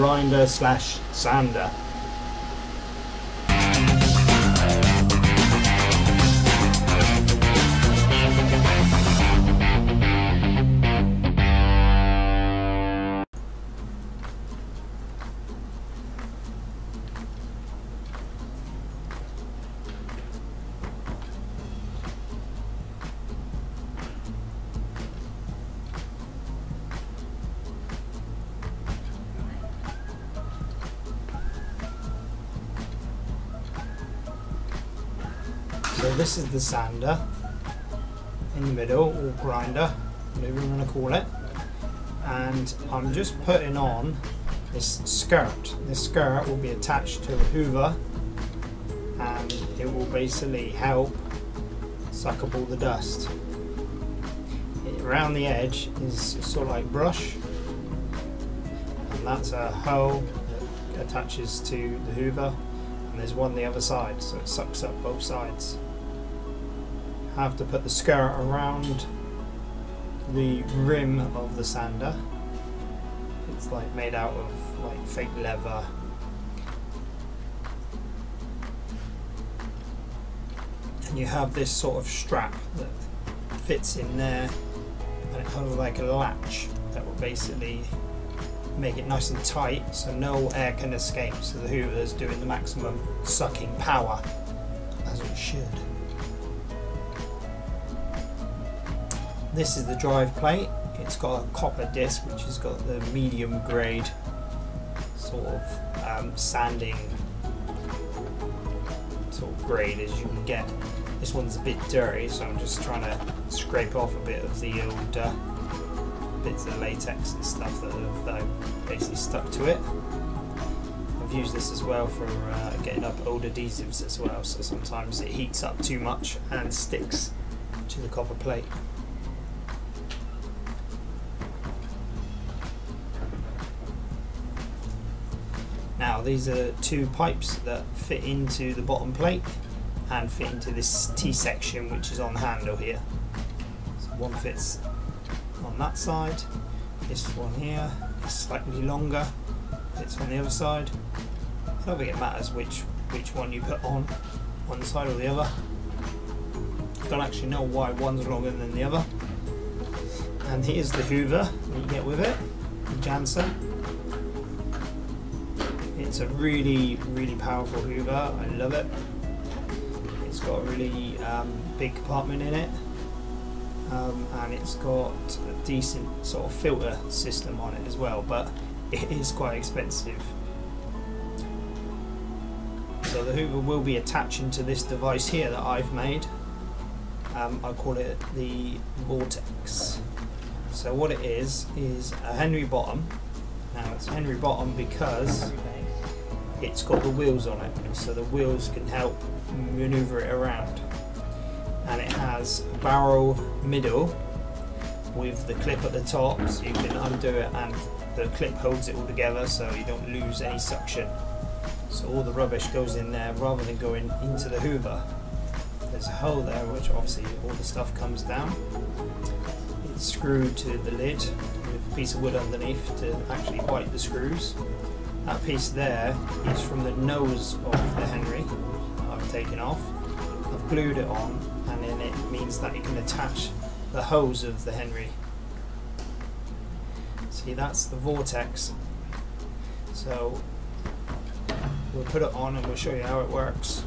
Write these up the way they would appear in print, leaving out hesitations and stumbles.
grinder slash sander. So this is the sander in the middle, or grinder, whatever you want to call it, and I'm just putting on this skirt. This skirt will be attached to a Hoover and it will basically help suck up all the dust. Around the edge is sort of like brush, and that's a hole that attaches to the Hoover, and there's one on the other side, so it sucks up both sides. Have to put the skirt around the rim of the sander. It's like made out of like fake leather. And you have this sort of strap that fits in there, and it has like a latch that will basically make it nice and tight so no air can escape, so the Hoover is doing the maximum sucking power, as it should. This is the drive plate. It's got a copper disc which has got the medium grade sort of sanding sort of grade as you can get. This one's a bit dirty, so I'm just trying to scrape off a bit of the old bits of latex and stuff that have basically stuck to it. I've used this as well for getting up old adhesives as well, so sometimes it heats up too much and sticks to the copper plate. Now these are two pipes that fit into the bottom plate and fit into this T-section which is on the handle here. So one fits on that side, this one here is slightly longer, fits on the other side. I don't think it matters which one you put on one side or the other. I don't actually know why one's longer than the other. And here's the Hoover that you get with it, the Janser. It's a really powerful Hoover. I love it. It's got a really big compartment in it, and it's got a decent sort of filter system on it as well, but it is quite expensive. So the Hoover will be attaching to this device here that I've made. I call it the Vortex. So what it is a Henry bottom. Now it's Henry bottom because it's got the wheels on it, so the wheels can help maneuver it around. And it has a barrel middle with the clip at the top, so you can undo it and the clip holds it all together so you don't lose any suction. So all the rubbish goes in there rather than going into the Hoover. There's a hole there which obviously all the stuff comes down. It's screwed to the lid with a piece of wood underneath to actually bite the screws. That piece there is from the nose of the Henry that I've taken off. I've glued it on, and then it means that you can attach the hose of the Henry. See, that's the Vortex. So we'll put it on and we'll show you how it works.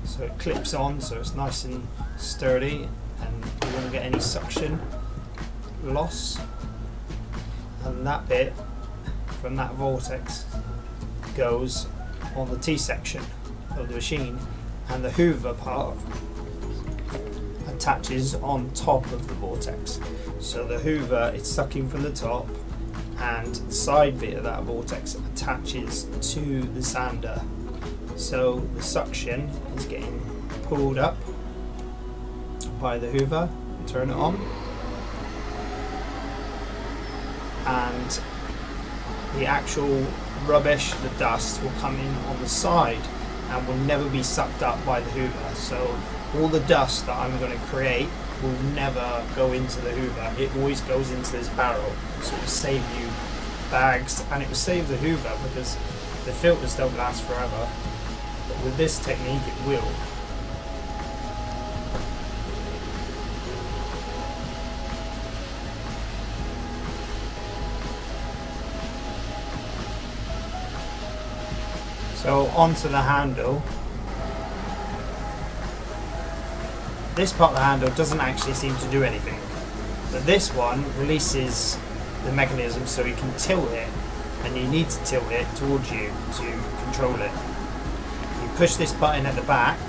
So it clips on, so it's nice and sturdy and you won't get any suction loss, and that bit from that Vortex goes on the T-section of the machine, and the Hoover part attaches on top of the Vortex. So the Hoover is sucking from the top, and the side bit of that Vortex attaches to the sander, so the suction is getting pulled up by the Hoover. Turn it on, and the actual rubbish, the dust, will come in on the side and will never be sucked up by the Hoover. So all the dust that I'm going to create will never go into the Hoover. It always goes into this barrel, so it will save you bags, and it will save the Hoover because the filters don't last forever, but with this technique it will. So onto the handle. This part of the handle doesn't actually seem to do anything, but this one releases the mechanism so you can tilt it, and you need to tilt it towards you to control it. You push this button at the back.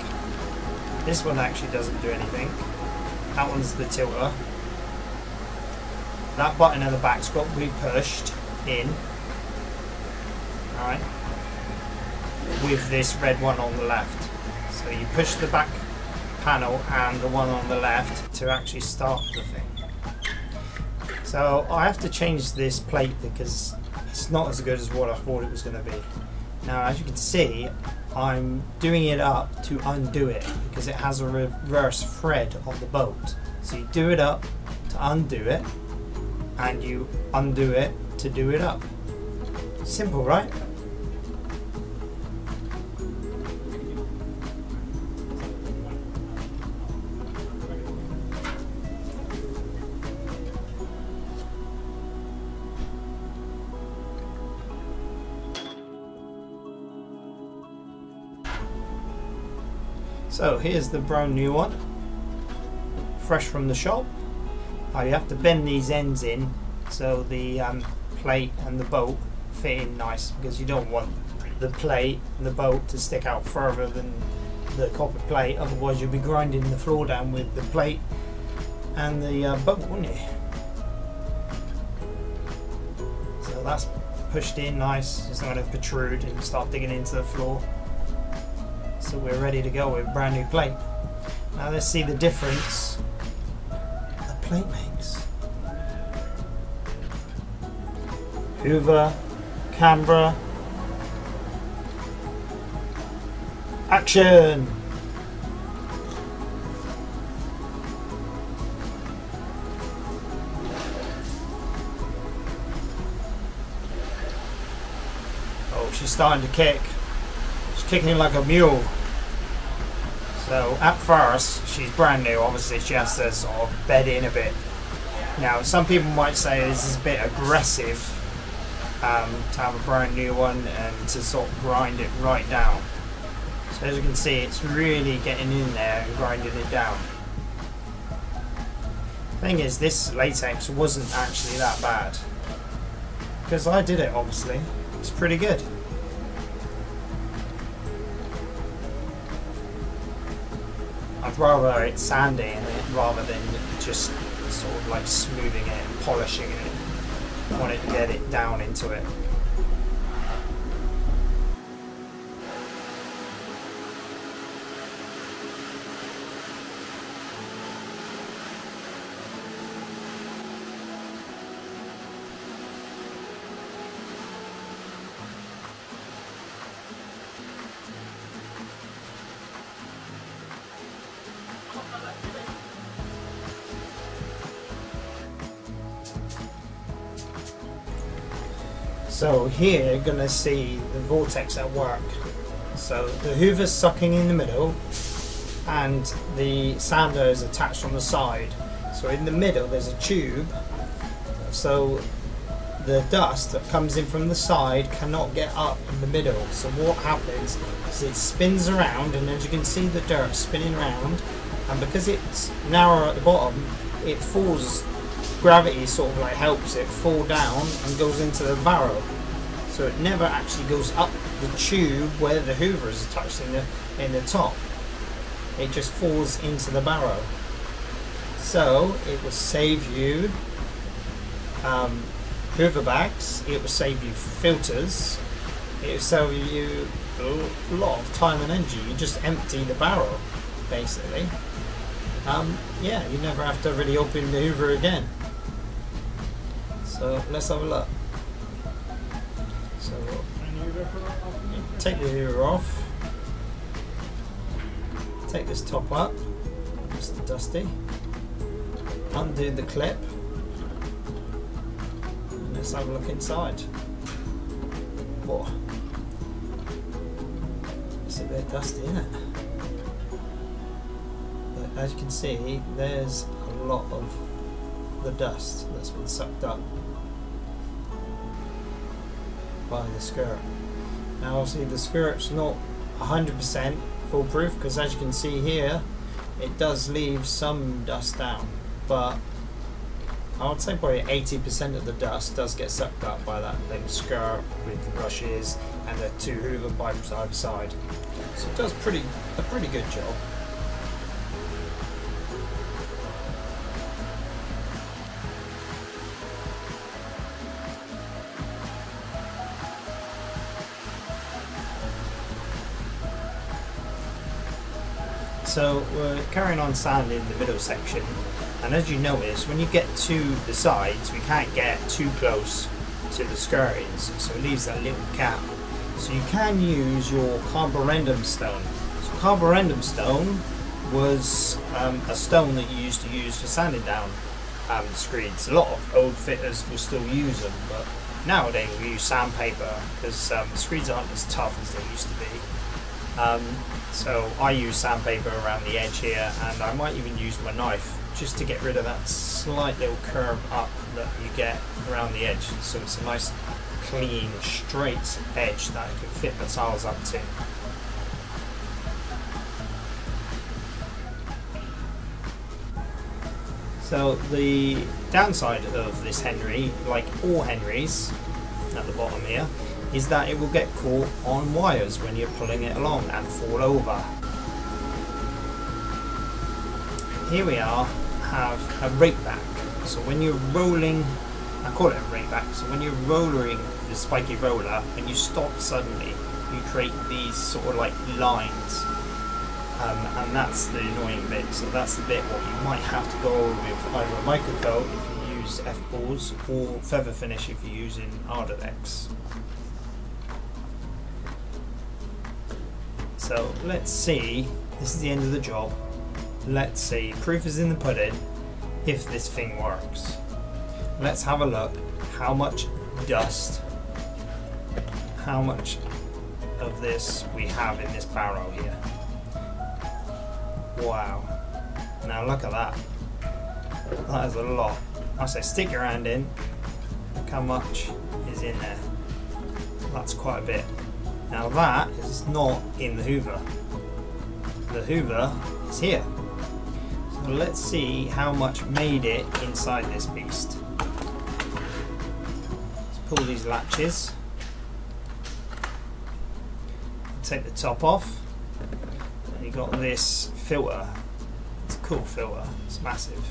This one actually doesn't do anything. That one's the tilter. That button at the back's got to be pushed in. Alright. With this red one on the left. So you push the back panel and the one on the left to actually start the thing. So I have to change this plate because it's not as good as what I thought it was going to be. Now as you can see, I'm doing it up to undo it because it has a reverse thread on the bolt. So you do it up to undo it, and you undo it to do it up. Simple, right? So here's the brand new one, fresh from the shop. You have to bend these ends in so the plate and the bolt fit in nice, because you don't want the plate and the bolt to stick out further than the copper plate, otherwise you'll be grinding the floor down with the plate and the bolt, wouldn't you? So that's pushed in nice, it's not going to protrude and start digging into the floor. So we're ready to go with a brand new plate. Now let's see the difference a plate makes. Hoover, Canberra, action! Oh, she's starting to kick. She's kicking like a mule. So at first, she's brand new, obviously she has to sort of bed in a bit. Now some people might say this is a bit aggressive to have a brand new one and to sort of grind it right down. So as you can see, it's really getting in there and grinding it down. Thing is, this latex wasn't actually that bad, because I did it obviously. It's pretty good. I'd rather it sanding it rather than just sort of like smoothing it and polishing it. I wanted to get it down into it. So here you're going to see the Vortex at work. So the Hoover's sucking in the middle and the sander is attached on the side. So in the middle there's a tube, so the dust that comes in from the side cannot get up in the middle. So what happens is it spins around, and as you can see the dirt spinning around, and because it's narrow at the bottom, it falls. Gravity sort of like helps it fall down and goes into the barrel, so it never actually goes up the tube where the Hoover is attached in the top. It just falls into the barrel. So it will save you Hoover bags, it will save you filters, it will save you a lot of time and energy. You just empty the barrel basically. Yeah, you never have to really open the Hoover again. So let's have a look. So take the Hoover off, take this top up, Mr. Dusty. Undo the clip. And let's have a look inside. Whoa. It's a bit dusty, isn't it? But as you can see, there's a lot of the dust that's been sucked up by the skirt. Now obviously the skirt's not 100% foolproof, because as you can see here, it does leave some dust down, but I would say probably 80% of the dust does get sucked up by that little skirt with the brushes and the two Hoover pipes either side. So it does a pretty good job. So we're carrying on sanding the middle section, and as you notice, when you get to the sides, we can't get too close to the skirtings, so it leaves that little gap. So you can use your carborundum stone. So carborundum stone was a stone that you used to use for sanding down screeds. A lot of old fitters will still use them, but nowadays we use sandpaper because screeds aren't as tough as they used to be. So I use sandpaper around the edge here, and I might even use my knife just to get rid of that slight little curve up that you get around the edge, so it's a nice clean straight edge that I can fit the tiles up to. So the downside of this Henry, like all Henrys at the bottom here, is that it will get caught on wires when you're pulling it along and fall over. Here we have a rake back. So when you're rolling, I call it a rake back, so when you're rollering the spiky roller, when you stop suddenly, you create these sort of like lines. And that's the annoying bit. So that's the bit what you might have to go over with either a microcoat if you use F-balls, or feather finish if you're using Vortex. So let's see, this is the end of the job. Let's see, proof is in the pudding, if this thing works. Let's have a look how much dust, how much of this we have in this barrel here. Wow, now look at that. That is a lot. I say stick your hand in, look how much is in there. That's quite a bit. Now that is not in the Hoover. The Hoover is here. So let's see how much made it inside this beast. Let's pull these latches. Take the top off. And you got this filter. It's a cool filter. It's massive.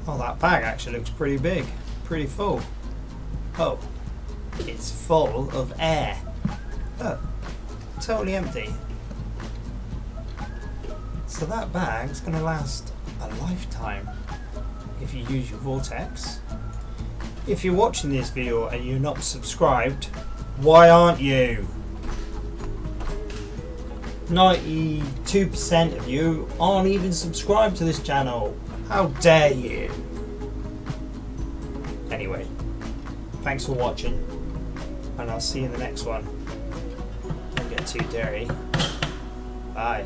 Oh, that bag actually looks pretty big. Pretty full. Oh, it's full of air. Look, totally empty. So that bag's going to last a lifetime if you use your Vortex. If you're watching this video and you're not subscribed, why aren't you? 92% of you aren't even subscribed to this channel. How dare you? Anyway, thanks for watching, and I'll see you in the next one. Don't get too dirty. Bye.